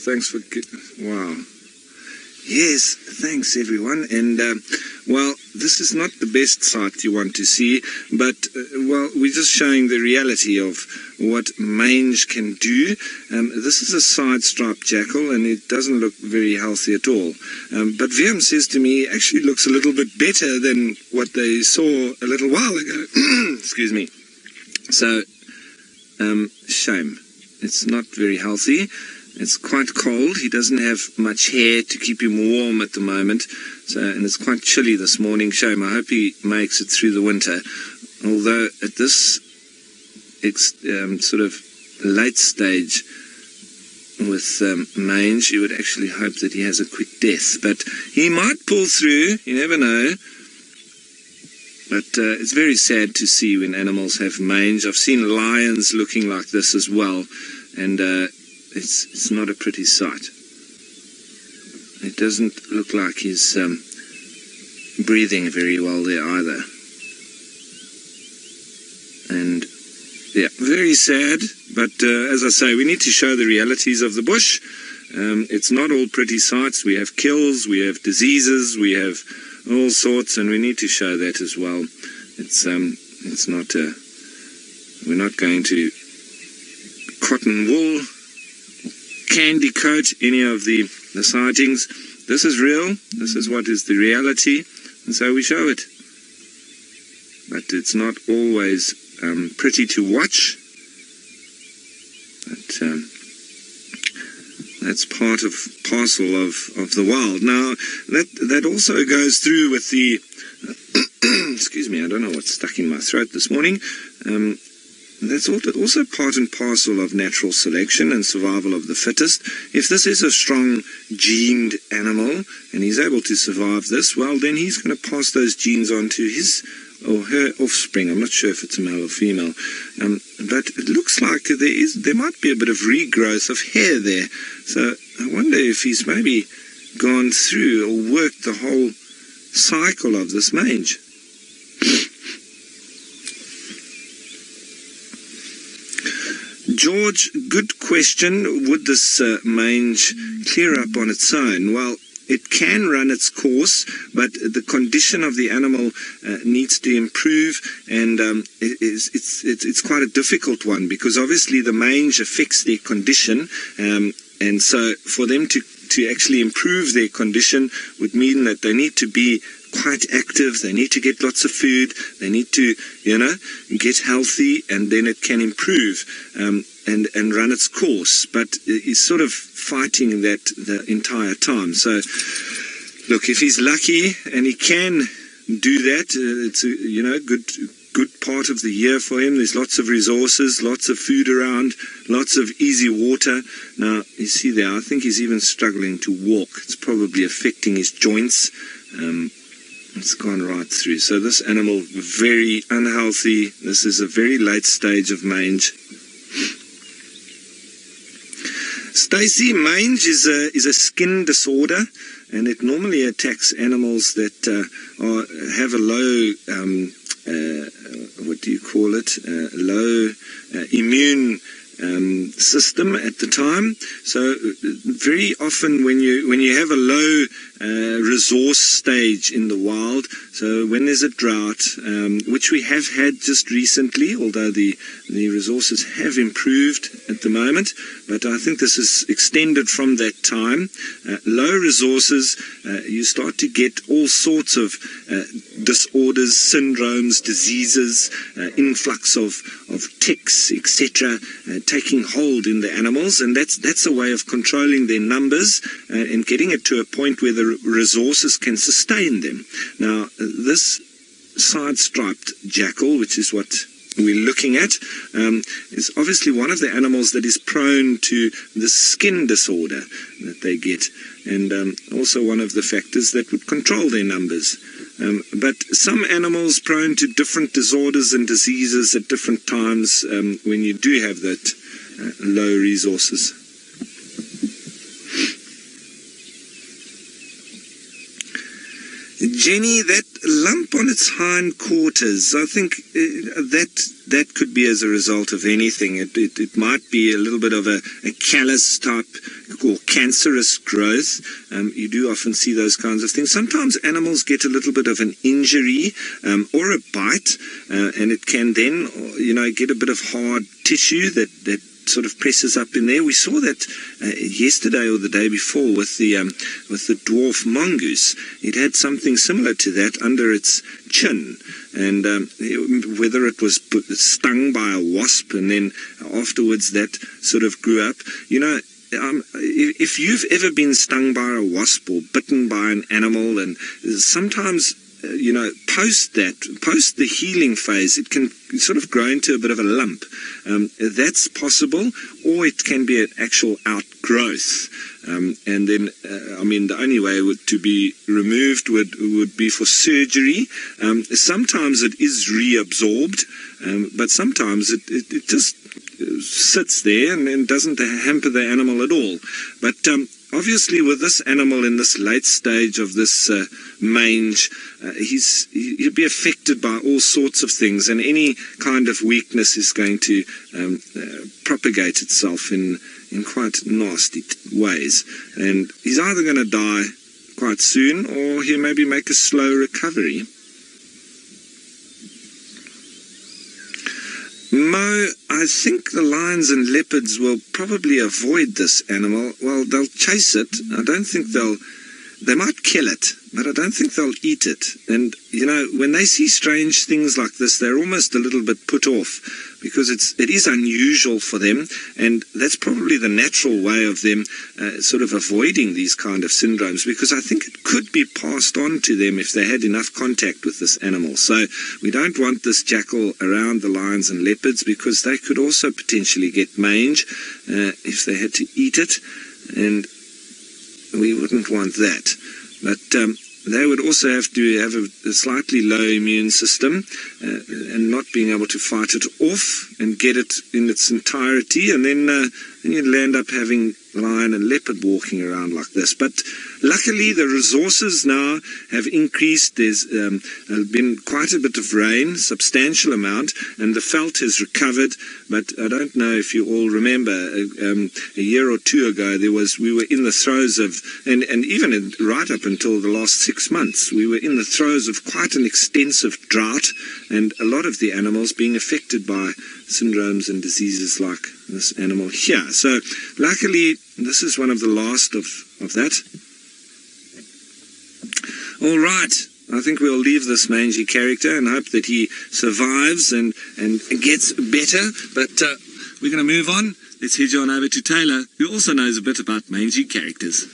thanks for... Wow. Yes, thanks everyone. And, well, this is not the best sight you want to see, but, well, we're just showing the reality of what mange can do. This is a side-striped jackal, and it doesn't look very healthy at all. But Viam says to me, it actually looks a little bit better than what they saw a little while ago. Excuse me. So, shame. It's not very healthy. It's quite cold. He doesn't have much hair to keep him warm at the moment. So, and it's quite chilly this morning. Shame. I hope he makes it through the winter. Although at this sort of late stage with mange, you would actually hope that he has a quick death. But he might pull through. You never know. But it's very sad to see when animals have mange. I've seen lions looking like this as well. And it's not a pretty sight. It doesn't look like he's breathing very well there either. And yeah, very sad. But as I say, we need to show the realities of the bush. It's not all pretty sights. We have kills, we have diseases, we have all sorts, and we need to show that as well. It's not we're not going to cotton wool, candy coat any of the sightings. This is real. This is what is the reality, and so we show it. But it's not always pretty to watch. But that's part of parcel of the wild. Now that also goes through with the excuse me, I don't know what's stuck in my throat this morning. That's also part and parcel of natural selection and survival of the fittest. If this is a strong gened animal and he's able to survive this, well, then he's going to pass those genes on to his or her offspring. I'm not sure if it's a male or female, but it looks like there might be a bit of regrowth of hair there. So I wonder if he's maybe gone through or worked the whole cycle of this mange. George, good question. Would this mange clear up on its own? Well, it can run its course, but the condition of the animal needs to improve, and it's quite a difficult one, because obviously the mange affects their condition, and so for them to actually improve their condition would mean that they need to be quite active, they need to get lots of food, they need to, get healthy, and then it can improve and run its course. But it's sort of fighting that the entire time. So, look, if he's lucky and he can do that, it's a, good part of the year for him. There's lots of resources, lots of food around, lots of easy water. Now, you see there, I think he's even struggling to walk. It's probably affecting his joints. It's gone right through. So this animal, very unhealthy. This is a very late stage of mange. Stacey, mange is a skin disorder, and it normally attacks animals that have a low, what do you call it? Low immune system at the time. So very often when you have a low resource stage in the wild, so when there's a drought, which we have had just recently, although the resources have improved at the moment, but I think this is extended from that time. Low resources, you start to get all sorts of disorders, syndromes, diseases, influx of ticks, etc., taking hold in the animals, and that's a way of controlling their numbers and getting it to a point where the resources can sustain them. Now, this side-striped jackal, which is what we're looking at, is obviously one of the animals that is prone to the skin disorder that they get, and also one of the factors that would control their numbers. But some animals prone to different disorders and diseases at different times when you do have that low resources. Jenny, that lump on its hind quarters, I think that could be as a result of anything. It might be a little bit of a callus type or cancerous growth. You do often see those kinds of things. Sometimes animals get a little bit of an injury or a bite, and it can then, get a bit of hard tissue that sort of presses up in there. We saw that yesterday or the day before with the dwarf mongoose. It had something similar to that under its chin, and whether it was stung by a wasp and then afterwards that sort of grew up. If you've ever been stung by a wasp or bitten by an animal, and sometimes post the healing phase, it can sort of grow into a bit of a lump. That's possible, or it can be an actual outgrowth. And then, the only way to be removed would be for surgery. Sometimes it is reabsorbed, but sometimes it just sits there and doesn't hamper the animal at all. But obviously, with this animal in this late stage of this mange, he'll be affected by all sorts of things, and any kind of weakness is going to propagate itself in quite nasty ways. And he's either going to die quite soon, or he'll maybe make a slow recovery. Mo, I think the lions and leopards will probably avoid this animal. Well, they'll chase it. I don't think they might kill it, but I don't think they'll eat it. And, when they see strange things like this, they're almost a little bit put off, because it is unusual for them, and that's probably the natural way of them sort of avoiding these kind of syndromes, because I think it could be passed on to them if they had enough contact with this animal. So we don't want this jackal around the lions and leopards, because they could also potentially get mange if they had to eat it, and we wouldn't want that. But they would also have to have a slightly low immune system and not being able to fight it off and get it in its entirety, and then you'd end up having lion and leopard walking around like this. But luckily the resources now have increased. There's been quite a bit of rain, substantial amount, and the veld has recovered. But I don't know if you all remember, a year or two ago we were in the throes of, and even right up until the last 6 months, we were in the throes of quite an extensive drought, and a lot of the animals being affected by syndromes and diseases like this animal here. So luckily this is one of the last of that. All right, I think we'll leave this mangy character and hope that he survives and gets better. But we're going to move on. Let's head on over to Taylor, who also knows a bit about mangy characters.